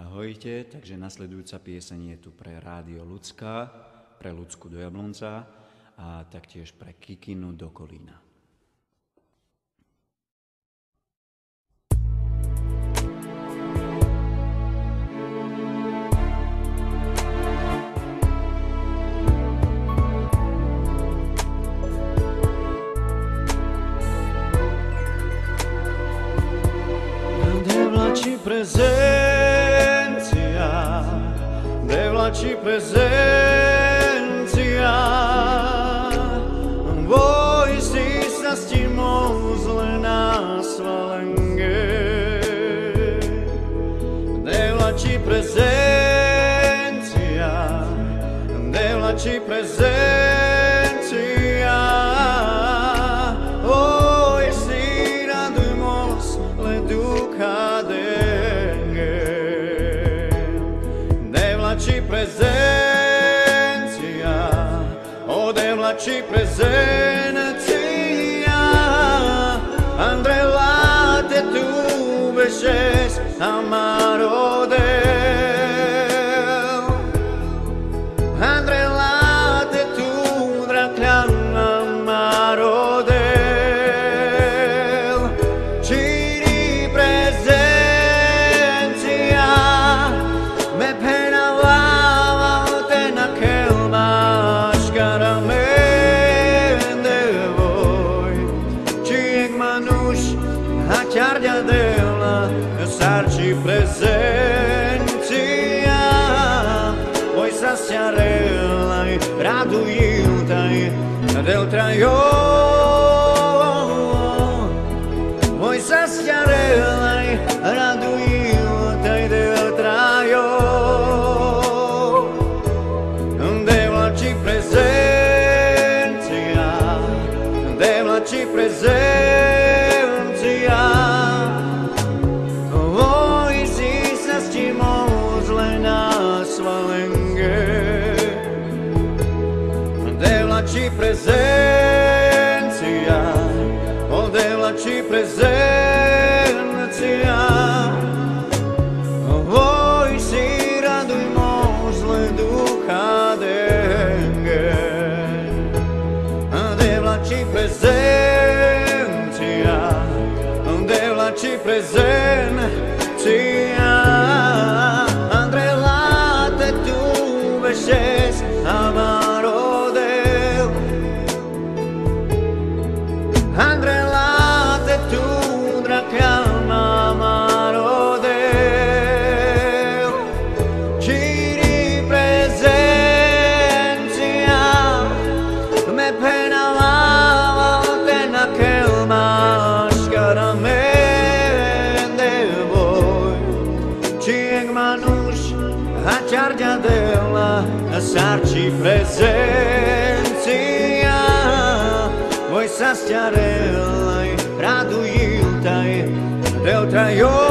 Ahojte, takže nasledujúca pieseň je tu pre Rádio Ľudská, pre Ľudsku do Jablonca a taktiež pre Kikinu do Kolína. Devlaci prezencija, voi si sa stimozle na svalenge. Devlaci prezencija, voi si radujmos le ducadenge. Devlaci prezencija, devlaci prezencija, Andrelate tu beses amaro del, Andrelate tu draklan amaro del, ciri prezencija, me penava te na kelma škaramende voi, čieg manuš haťardia dela, sarči prezencija, voi sa sťarelaj, radujiltaj, del trajo, voi sa sťarelaj, radujiltaj, del trajo. Devlaci prezencija, voi si sa stimozle na svalenge. Devlaci prezencija, devlaci prezencija, voi si radujmo zle duha denge. Devlaci prezencija, Andrelate tu beses amaro del, Andrelate tu draklan amaro del, ciri prezencija, me penava te na kelma škaramende voi, čieg manuš haťardia dela, sarči prezencija, voi sa sťarelaj, radujiltaj, del trajo.